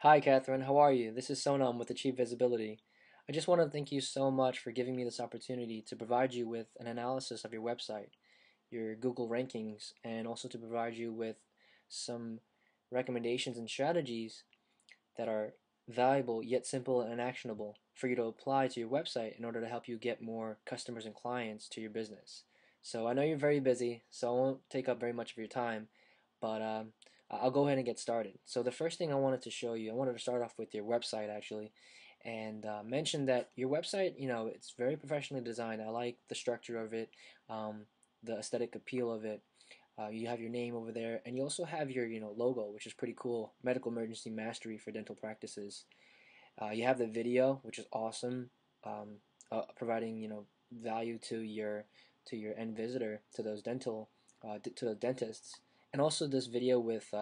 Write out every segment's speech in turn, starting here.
Hi, Catherine. How are you? This is Sonam with Achieve Visibility. I just want to thank you so much for giving me this opportunity to provide you with an analysis of your website, your Google rankings, and also to provide you with some recommendations and strategies that are valuable yet simple and actionable for you to apply to your website in order to help you get more customers and clients to your business. So I know you're very busy, so I won't take up very much of your time, but I'll go ahead and get started. So the first thing I wanted to show you, I wanted to start off with your website actually, and mention that your website, it's very professionally designed. I like the structure of it, the aesthetic appeal of it. You have your name over there, and you also have your logo, which is pretty cool. Medical Emergency Mastery for dental practices. You have the video, which is awesome, providing value to your end visitor, to those to the dentists, and also this video with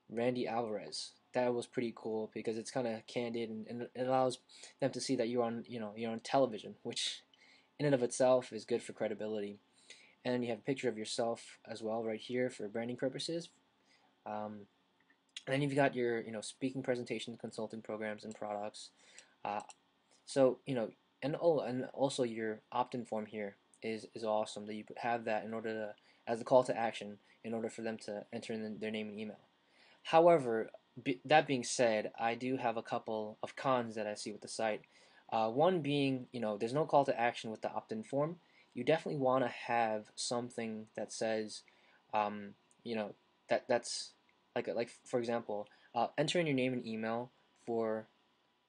Randy Alvarez. That was pretty cool because it's kind of candid, and it allows them to see that you're on television, which in and of itself is good for credibility. And you have a picture of yourself as well right here for branding purposes. Um, and then you've got your speaking presentations, consulting programs, and products. Uh, so and also your opt-in form here is awesome that you have that in order to as a call to action in order for them to enter in their name and email. However, that being said, I do have a couple of cons that I see with the site. One being, there's no call to action with the opt-in form. You definitely want to have something that says, um, you know, that's like for example, enter in your name and email for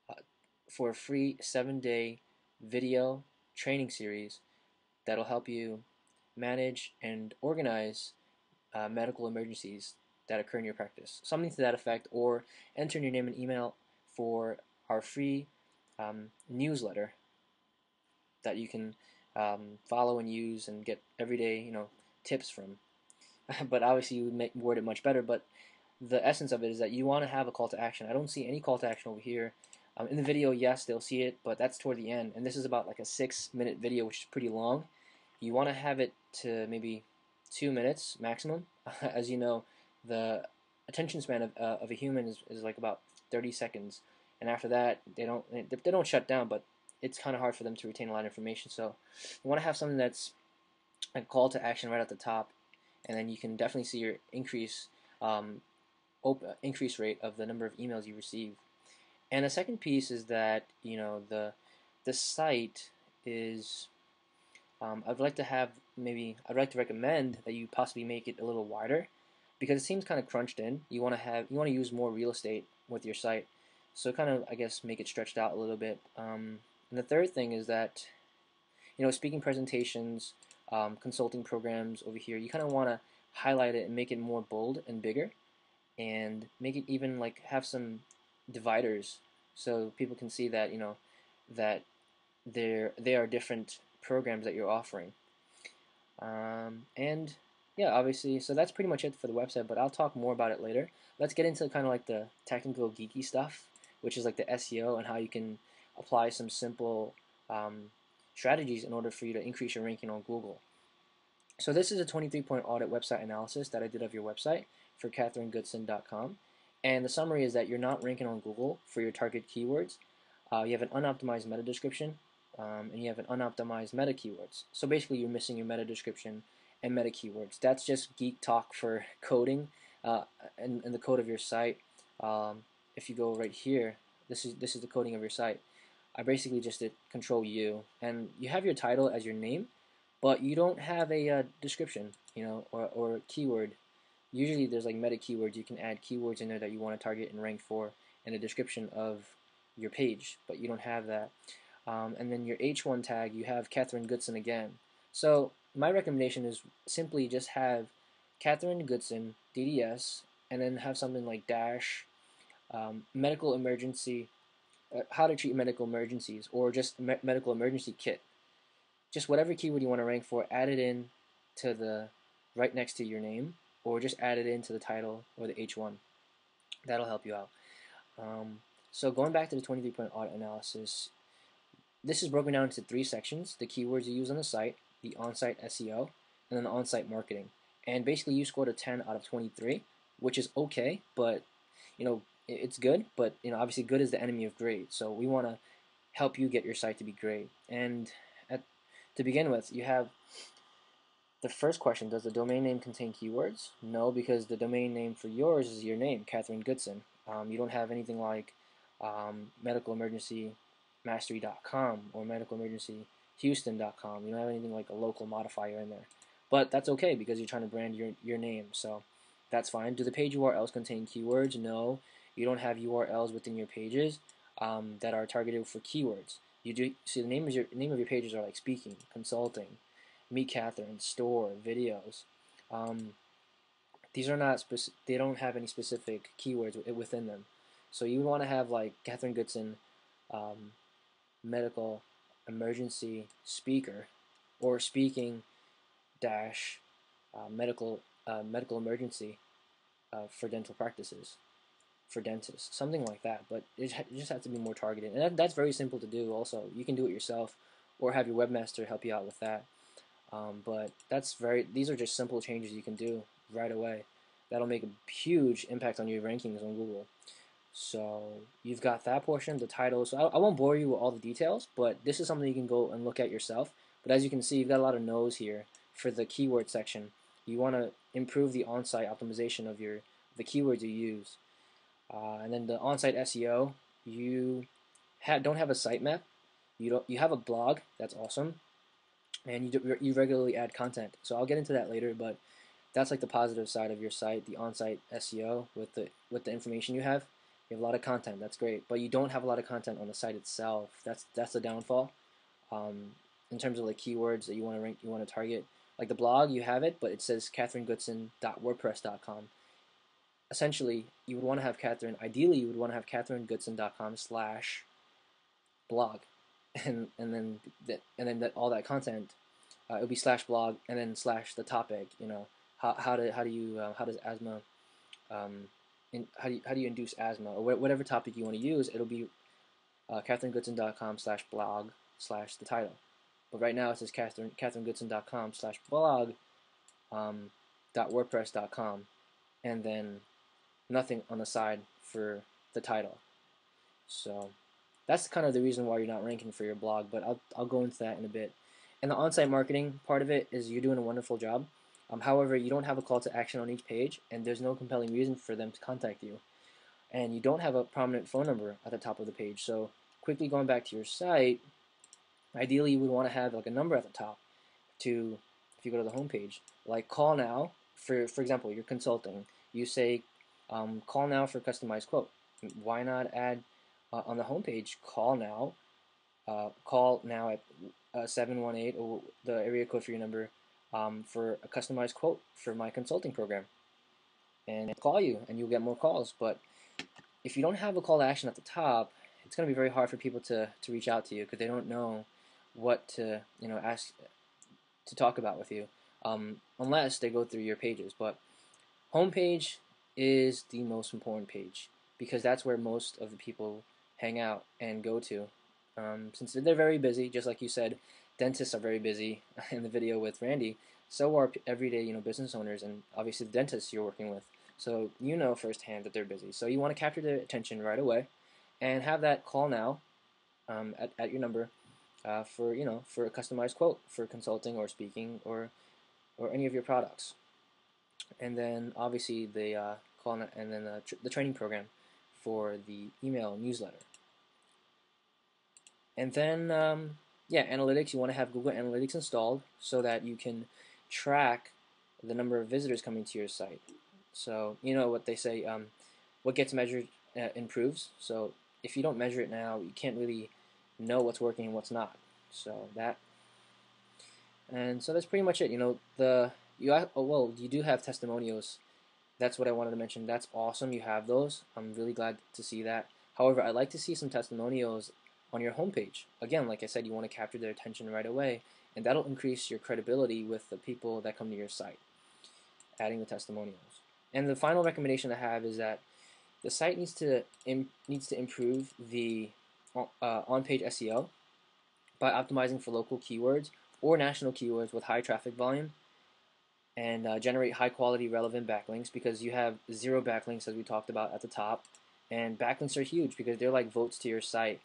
uh, for a free 7-day video training series that'll help you manage and organize medical emergencies that occur in your practice. Something to that effect, or enter in your name and email for our free newsletter that you can follow and use and get everyday, tips from. But obviously you would word it much better, but the essence of it is that you want to have a call to action. I don't see any call to action over here. In the video, yes, they'll see it, but that's toward the end, and this is about like a 6-minute video, which is pretty long. You want to have it to maybe 2 minutes maximum. As you know, the attention span of a human is like about 30 seconds, and after that, they don't shut down, but it's kind of hard for them to retain a lot of information. So you want to have something that's a call to action right at the top, and then you can definitely see your um, increase rate of the number of emails you receive. And the second piece is that the site is I'd like to recommend that you possibly make it a little wider because it seems kind of crunched in. You want to use more real estate with your site, so kind of I guess make it stretched out a little bit. And the third thing is that speaking presentations, consulting programs over here, you kind of want to highlight it and make it more bold and bigger, and make it even like have some dividers so people can see that that they are different programs that you're offering. And yeah, obviously, so that's pretty much it for the website, but I'll talk more about it later. Let's get into kind of like the technical geeky stuff, which is like the SEO and how you can apply some simple strategies in order for you to increase your ranking on Google. So this is a 23-point audit website analysis that I did of your website for catherinegoodson.com. And the summary is that you're not ranking on Google for your target keywords. You have an unoptimized meta description, and you have an unoptimized meta keywords. So basically you're missing your meta description and meta keywords. That's just geek talk for coding and the code of your site. If you go right here, this is the coding of your site. I basically just did Control U, and you have your title as your name, but you don't have a description, or keyword. Usually there's like meta keywords. You can add keywords in there that you want to target and rank for, and a description of your page, but you don't have that. And then your H1 tag, you have Catherine Goodson again. So my recommendation is simply just have Catherine Goodson, DDS, and then have something like dash, medical emergency, how to treat medical emergencies, or just medical emergency kit. Just whatever keyword you want to rank for, add it in to the right next to your name, or just add it into the title or the H1. That'll help you out. So going back to the 23-point audit analysis, this is broken down into 3 sections: the keywords you use on the site, the on-site SEO, and then the on-site marketing. And basically you scored a 10 out of 23, which is okay, but it's good, but obviously good is the enemy of great. So we want to help you get your site to be great. And at, to begin with, you have the first question: does the domain name contain keywords? No, because the domain name for yours is your name, Catherine Goodson. You don't have anything like medicalemergencymastery.com or medicalemergencyhouston.com. You don't have anything like a local modifier in there. But that's okay because you're trying to brand your name, so that's fine. Do the page URLs contain keywords? No, you don't have URLs within your pages that are targeted for keywords. You do see the name of your pages are like speaking, consulting, meet Catherine, store, videos. Um, these are not they don't have any specific keywords within them. So you would want to have like Catherine Goodson, um, medical emergency speaker, or speaking dash medical emergency for dental practices, for dentists, something like that. But it just has to be more targeted, and that's very simple to do. Also, you can do it yourself, or have your webmaster help you out with that. But these are just simple changes you can do right away. That'll make a huge impact on your rankings on Google. So you've got that portion, the title. So I won't bore you with all the details, but this is something you can go and look at yourself. But as you can see, you've got a lot of no's here for the keyword section. You want to improve the on-site optimization of the keywords you use. And then the on-site SEO, you don't have a sitemap. You have a blog. That's awesome. And you regularly add content. So I'll get into that later, but that's like the positive side of your site, the on-site SEO with the information you have. You have a lot of content. That's great, but you don't have a lot of content on the site itself. That's the downfall. In terms of like keywords that you want to rank, you want to target. Like the blog, you have it, but it says catherinegoodson.wordpress.com. Essentially, you would want to have Catherine. Ideally, you would want to have catherinegoodson.com/blog, and then all that content. It would be /blog and then / the topic. How does asthma how do you induce asthma, or whatever topic you want to use. It'll be catherinegoodson.com/blog / the title. But right now it says catherinegoodson.com/blog .wordpress.com, and then nothing on the side for the title. So that's kind of the reason why you're not ranking for your blog, but I'll go into that in a bit. And the on-site marketing part of it is you're doing a wonderful job. However, you don't have a call to action on each page, and there's no compelling reason for them to contact you. And you don't have a prominent phone number at the top of the page. So quickly going back to your site, ideally you would want to have like a number at the top to, if you go to the home page, like call now. For example, you're consulting. You say call now for customized quote. Why not add on the homepage call now at 718 or the area code for your number for a customized quote for my consulting program, and call you, and you'll get more calls. But if you don't have a call to action at the top, it's going to be very hard for people to reach out to you because they don't know what to ask to talk about with you unless they go through your pages. But homepage is the most important page because that's where most of the people hang out and go to. Since they're very busy, just like you said, dentists are very busy in the video with Randy. So are everyday business owners, and obviously the dentists you're working with. So you know firsthand that they're busy. So you want to capture their attention right away, and have that call now at your number for a customized quote for consulting or speaking or any of your products. And then obviously the call and then the training program for the email newsletter. And then yeah, analytics. You want to have Google Analytics installed so that you can track the number of visitors coming to your site. So you know what they say, what gets measured improves. So if you don't measure it now, you can't really know what's working and what's not. So that's pretty much it. You do have testimonials. That's what I wanted to mention. That's awesome. You have those. I'm really glad to see that. However, I'd like to see some testimonials on your homepage. Again, like I said, you want to capture their attention right away, and that'll increase your credibility with the people that come to your site, adding the testimonials. And the final recommendation I have is that the site needs to improve the on-page SEO by optimizing for local keywords or national keywords with high traffic volume, and generate high quality relevant backlinks, because you have 0 backlinks as we talked about at the top, And backlinks are huge because they're like votes to your site.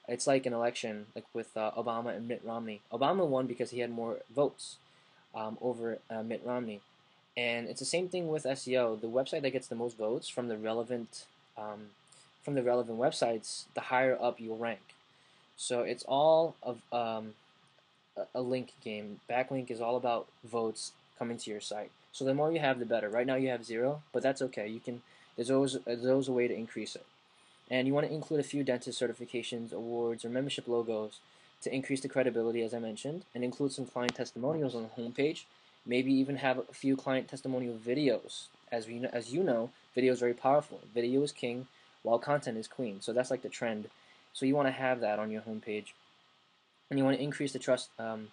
It's like an election, like with Obama and Mitt Romney. Obama won because he had more votes over Mitt Romney. And it's the same thing with SEO. The website that gets the most votes um, from the relevant websites, the higher up you'll rank. So it's all of a link game. Backlink is all about votes coming to your site. So the more you have, the better. Right now you have 0, but that's okay. You can. There's always a way to increase it. And you want to include a few dentist certifications, awards, or membership logos to increase the credibility, as I mentioned, and include some client testimonials on the homepage. Maybe even have a few client testimonial videos. As you know, video is very powerful. Video is king, while content is queen. So that's like the trend. So you want to have that on your homepage, and you want to increase the trust. And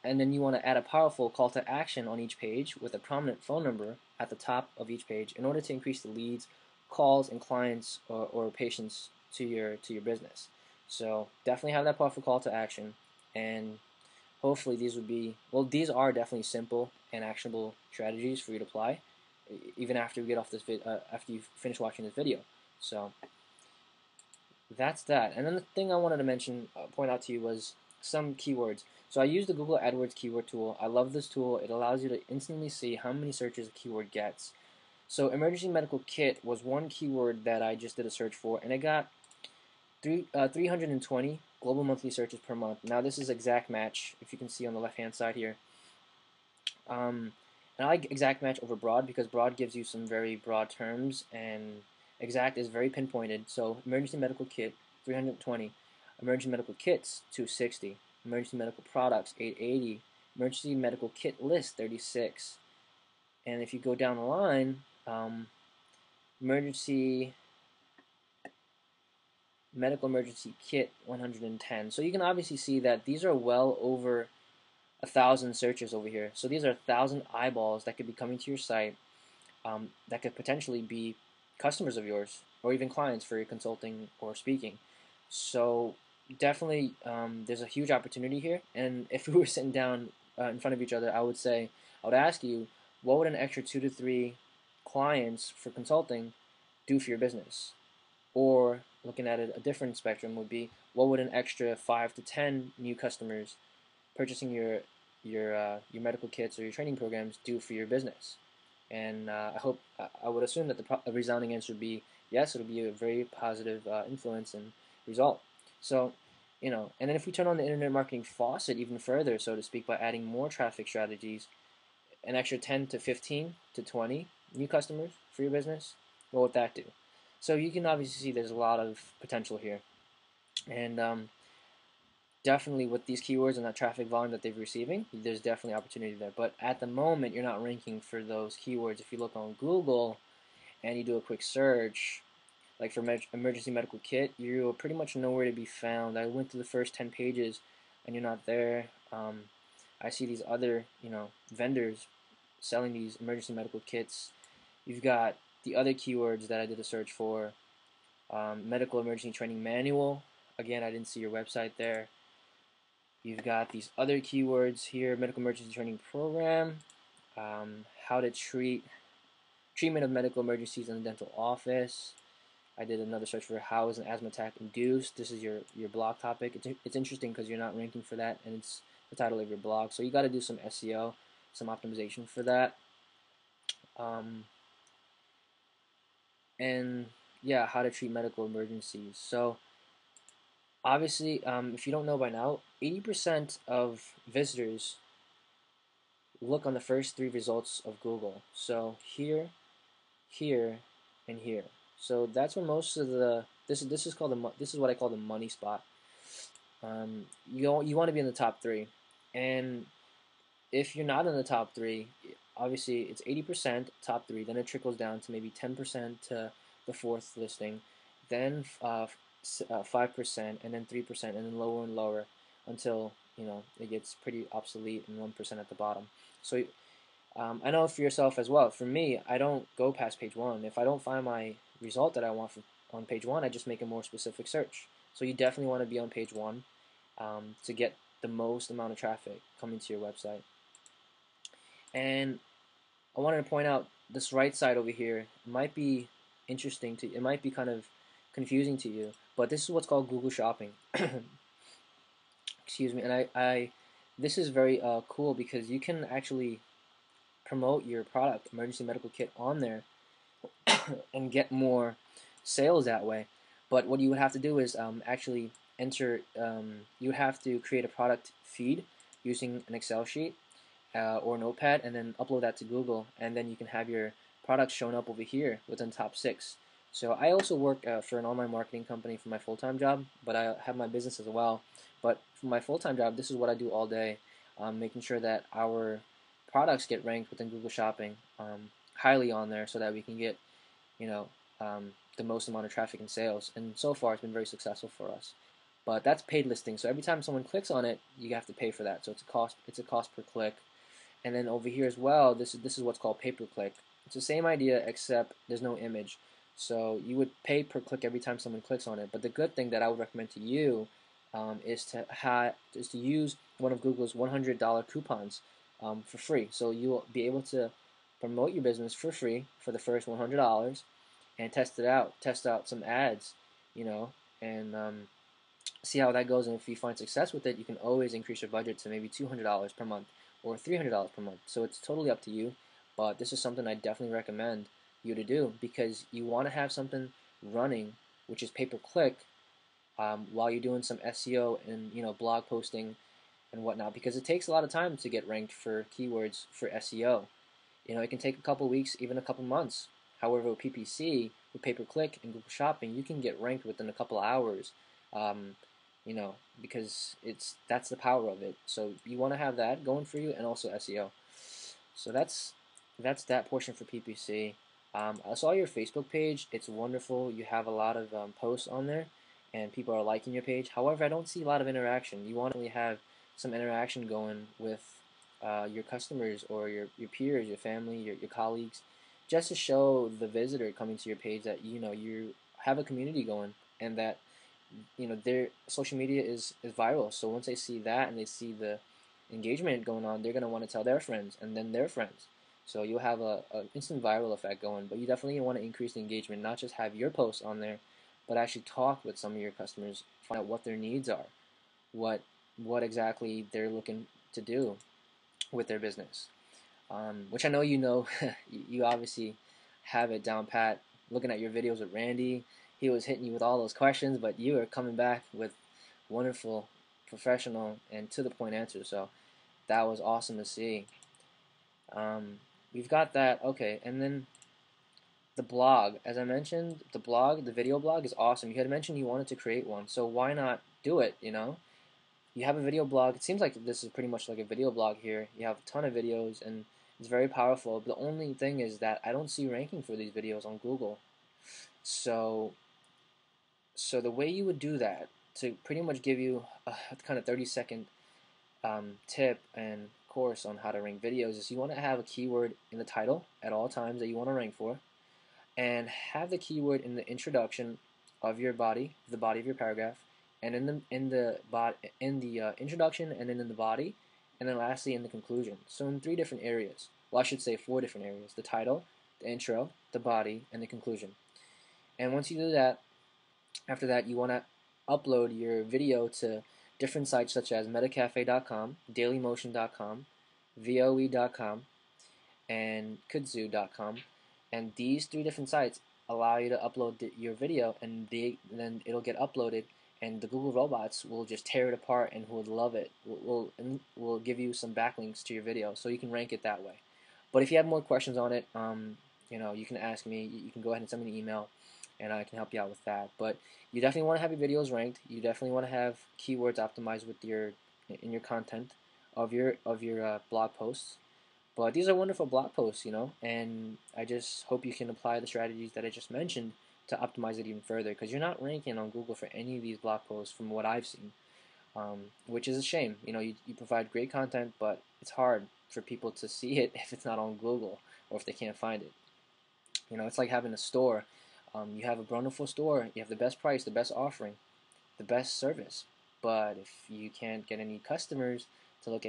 then you want to add a powerful call to action on each page with a prominent phone number at the top of each page in order to increase the leads, calls, and clients or patients to your business. So definitely have that powerful call to action, and hopefully these are definitely simple and actionable strategies for you to apply, even after we get off after you finish watching this video. So that's that. And then the thing I wanted to point out to you was some keywords. So I use the Google AdWords keyword tool. I love this tool. It allows you to instantly see how many searches a keyword gets. So emergency medical kit was one keyword that I just did a search for, and it got 320 global monthly searches per month. Now this is exact match, if you can see on the left hand side here. And I like exact match over broad because broad gives you some very broad terms, and exact is very pinpointed. So emergency medical kit 320, emergency medical kits 260, emergency medical products 880, emergency medical kit list 36. And if you go down the line, emergency medical emergency kit 110. So you can obviously see that these are well over 1,000 searches over here. So these are 1,000 eyeballs that could be coming to your site, that could potentially be customers of yours or even clients for your consulting or speaking. So definitely there's a huge opportunity here. And if we were sitting down in front of each other, I would ask you, what would an extra 2 to 3 clients for consulting do for your business? Or looking at it a different spectrum would be, what would an extra 5 to 10 new customers purchasing your medical kits or your training programs do for your business? And I would assume that the resounding answer would be yes. It'll be a very positive influence and result. So, and then if we turn on the internet marketing faucet even further, so to speak, by adding more traffic strategies, an extra 10 to 15 to 20 new customers for your business, what would that do? So you can obviously see there's a lot of potential here, and definitely with these keywords and that traffic volume that they're receiving, there's definitely opportunity there. But at the moment, you're not ranking for those keywords. If you look on Google and you do a quick search, like for emergency medical kit, you're pretty much nowhere to be found. I went through the first 10 pages, and you're not there. I see these other, vendors selling these emergency medical kits. You've got the other keywords that I did a search for, medical emergency training manual. Again, I didn't see your website there. You've got these other keywords here, medical emergency training program, how to treatment of medical emergencies in the dental office. I did another search for how is an asthma attack induced. This is your blog topic. It's interesting because you're not ranking for that, and it's the title of your blog. So you got to do some SEO, some optimization for that. And yeah, how to treat medical emergencies. So obviously, if you don't know by now, 80% of visitors look on the first 3 results of Google. So here, here, and here. So that's when most of this is what I call the money spot. You want to be in the top 3, and if you're not in the top 3, obviously it's 80% top 3. Then it trickles down to maybe 10% to the 4th listing, then 5%, and then 3%, and then lower and lower until it gets pretty obsolete and 1% at the bottom. So I know for yourself as well. For me, I don't go past page 1. If I don't find my result that I want on page 1, I just make a more specific search. So you definitely want to be on page 1 to get the most amount of traffic coming to your website. And I wanted to point out this right side over here might be interesting to you. It might be kind of confusing to you, but this is what's called Google Shopping. Excuse me. And I this is very cool because you can actually promote your product, emergency medical kit, on there and get more sales that way. But what you would have to do is actually enter. You would have to create a product feed using an Excel sheet or Notepad, and then upload that to Google, and then you can have your products shown up over here within top 6. So I also work for an online marketing company for my full-time job, but I have my business as well. But for my full-time job, this is what I do all day, making sure that our products get ranked within Google Shopping highly on there, so that we can get, you know, the most amount of traffic and sales. And so far, it's been very successful for us. But that's paid listing. So every time someone clicks on it, you have to pay for that. So it's a cost. It's a cost per click. And then over here as well, this is what's called pay per click. It's the same idea except there's no image. So you would pay per click every time someone clicks on it. But the good thing that I would recommend to you is to use one of Google's $100 coupons for free. So you will be able to promote your business for free for the first $100 and test it out. Test out some ads, you know, and see how that goes. And if you find success with it, you can always increase your budget to maybe $200 per month or $300 per month. So it's totally up to you. But this is something I definitely recommend you to do, because you want to have something running, which is pay per click, while you're doing some SEO and blog posting and whatnot, because it takes a lot of time to get ranked for keywords for SEO. It can take a couple weeks, even a couple months. However, with PPC, with pay per click and Google Shopping, you can get ranked within a couple hours. Um, because that's the power of it. So you want to have that going for you, and also SEO. So that's that portion for PPC. I saw your Facebook page. It's wonderful. You have a lot of posts on there, and people are liking your page. However, I don't see a lot of interaction. You want to really have some interaction going with your customers or your peers, your family, your colleagues, just to show the visitor coming to your page that you have a community going, and that their social media is viral. So once they see that and they see the engagement going on, they're going to want to tell their friends and then their friends. So you'll have a instant viral effect going. But you definitely want to increase the engagement, not just have your posts on there, but actually talk with some of your customers, find out what their needs are, what exactly they're looking to do with their business. Which I know you obviously have it down pat. Looking at your videos with Randy, he was hitting you with all those questions, but you are coming back with wonderful, professional, and to the point answers. So that was awesome to see. We've got that. Okay, and then the blog. As I mentioned, the video blog is awesome. You had mentioned you wanted to create one, so why not do it? You have a video blog. It seems like this is pretty much like a video blog here. You have a ton of videos, and it's very powerful. But the only thing is that I don't see ranking for these videos on Google. So the way you would do that, to pretty much give you a kind of 30-second tip and course on how to rank videos, is you want to have a keyword in the title at all times that you want to rank for, and have the keyword in the introduction of your body, the body of your paragraph, and in the introduction, and then in the body, and then lastly in the conclusion. So in 3 different areas. Well, I should say 4 different areas: the title, the intro, the body, and the conclusion. And once you do that, after that, you want to upload your video to different sites such as metacafe.com, dailymotion.com, voe.com, and kudzu.com. And these 3 different sites allow you to upload your video, and then it'll get uploaded, and the Google robots will just tear it apart and will love it. Will give you some backlinks to your video, so you can rank it that way. But if you have more questions on it, you can ask me. You can go ahead and send me an email, and I can help you out with that. But you definitely want to have your videos ranked. You definitely want to have keywords optimized in your content of your blog posts. But these are wonderful blog posts, and I just hope you can apply the strategies that I just mentioned to optimize it even further, because you're not ranking on Google for any of these blog posts from what I've seen, which is a shame. You provide great content, but it's hard for people to see it if it's not on Google or if they can't find it. It's like having a store. You have a wonderful store, you have the best price, the best offering, the best service, but if you can't get any customers to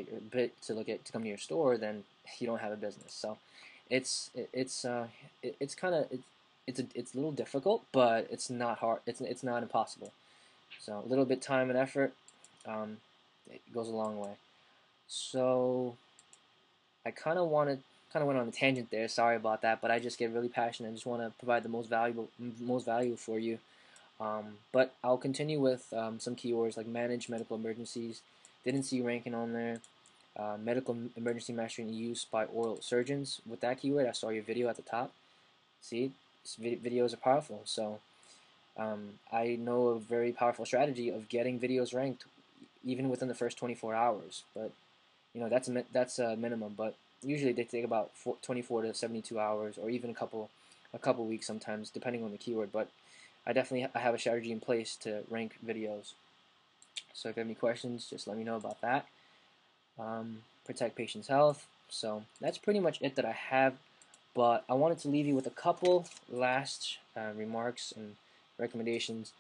come to your store, then you don't have a business. So it's it's a little difficult, but it's not hard. It's not impossible. So a little bit time and effort, um, it goes a long way. So I kind of went on a tangent there. Sorry about that, but I just get really passionate. I just want to provide the most value for you. But I'll continue with some keywords like manage medical emergencies. Didn't see you ranking on there. Medical emergency mastery and use by oral surgeons. With that keyword, I saw your video at the top. See, videos are powerful. So I know a very powerful strategy of getting videos ranked even within the first 24 hours. But that's a minimum. But usually they take about 24 to 72 hours, or even a couple weeks sometimes, depending on the keyword. But I have a strategy in place to rank videos. So if you have any questions, just let me know about that. Protect patients' health. So that's pretty much it that I have. But I wanted to leave you with a couple last remarks and recommendations.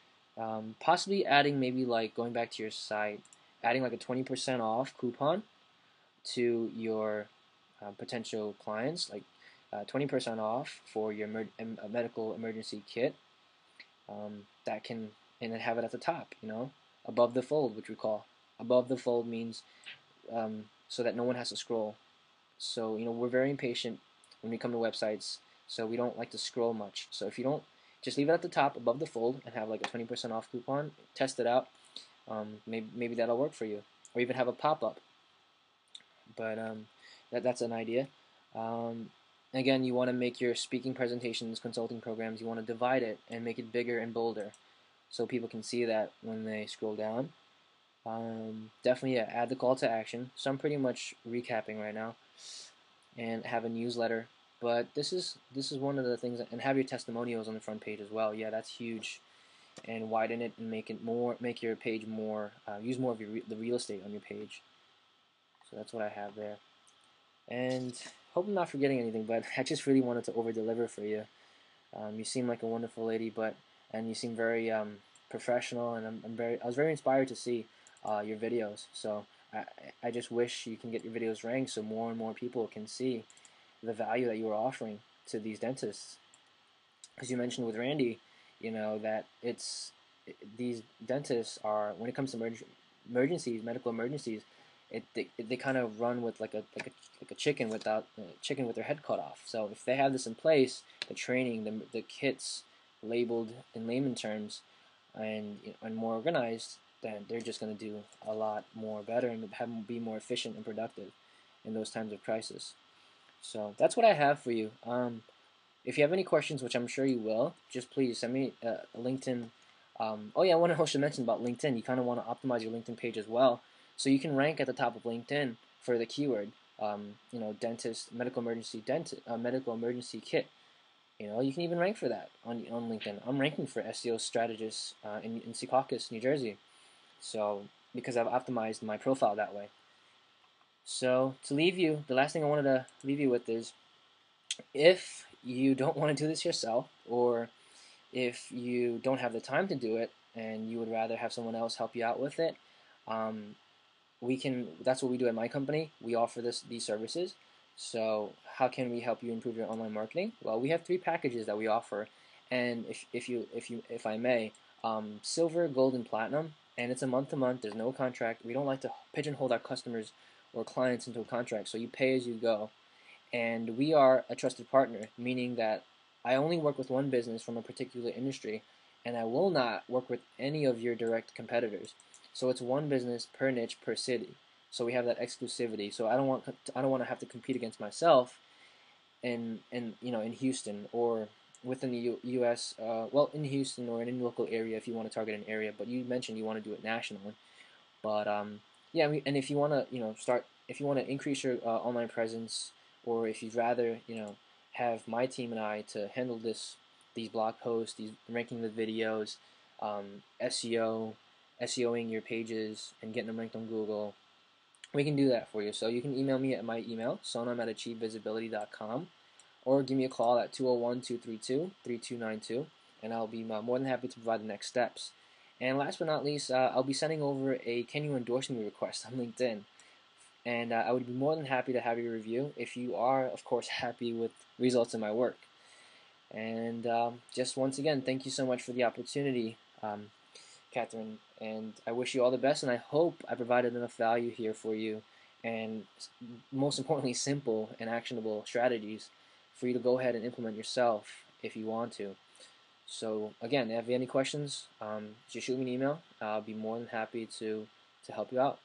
Possibly adding, maybe like going back to your site, adding like a 20% off coupon to your potential clients, like 20% off for your medical emergency kit. That can, and then have it at the top, above the fold, which we call. Above the fold means so that no one has to scroll. So we're very impatient when we come to websites, so we don't like to scroll much. So if you don't, just leave it at the top above the fold and have like a 20% off coupon. Test it out. Maybe that'll work for you, or even have a pop-up. But that's an idea. Again, you want to make your speaking presentations, consulting programs, you want to divide it and make it bigger and bolder so people can see that when they scroll down. Definitely, yeah, add the call to action. So I'm pretty much recapping right now, and have a newsletter. But this is one of the things, and have your testimonials on the front page as well. Yeah, that's huge. And widen it and make your page more, use more of the real estate on your page. So that's what I have there. And hope I'm not forgetting anything, but I just really wanted to over deliver for you. You seem like a wonderful lady, and you seem very professional, and I was very inspired to see your videos. So I just wish you can get your videos ranked so more and more people can see the value that you are offering to these dentists. As you mentioned with Randy, that these dentists are, when it comes to emergencies, medical emergencies, they kind of run with like a chicken with their head cut off. So if they have this in place, the training, the kits labeled in layman terms, and more organized, then they're just going to do a lot more better and be more efficient and productive in those times of crisis. So that's what I have for you. If you have any questions, which I'm sure you will, just please send me a LinkedIn. Oh yeah, I want to also mention about LinkedIn. You kind of want to optimize your LinkedIn page as well, so you can rank at the top of LinkedIn for the keyword, dentist, medical emergency medical emergency kit. You can even rank for that on LinkedIn. I'm ranking for SEO strategist in Secaucus, New Jersey. So because I've optimized my profile that way. So to leave you, the last thing I wanted to leave you with is, if you don't want to do this yourself, or if you don't have the time to do it and you would rather have someone else help you out with it, that's what we do at my company. We offer these services. So how can we help you improve your online marketing? Well, we have 3 packages that we offer, and if I may, silver, gold, and platinum, and it's a month-to-month. There's no contract. We don't like to pigeonhole our customers or clients into a contract, so you pay as you go. And we are a trusted partner, meaning that I only work with one business from a particular industry, and I will not work with any of your direct competitors. So it's one business per niche per city. So we have that exclusivity. So I don't want to have to compete against myself in Houston, or within the U.S. Well, in Houston or in any local area if you want to target an area. But you mentioned you want to do it nationally. But yeah, and if you want to if you want to increase your online presence, or if you'd rather have my team and I to handle these blog posts, these ranking the videos, SEOing your pages and getting them ranked on Google, we can do that for you. So you can email me at my email, sonam@achievevisibility.com, or give me a call at 201-232-3292, and I'll be more than happy to provide the next steps. And last but not least, I'll be sending over a "Can you endorse me" request on LinkedIn. And I would be more than happy to have your review if you are, of course, happy with results in my work. And just once again, thank you so much for the opportunity, Catherine. And I wish you all the best. And I hope I provided enough value here for you, and most importantly, simple and actionable strategies for you to go ahead and implement yourself if you want to. So again, if you have any questions, just shoot me an email. I'll be more than happy to help you out.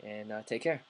And take care.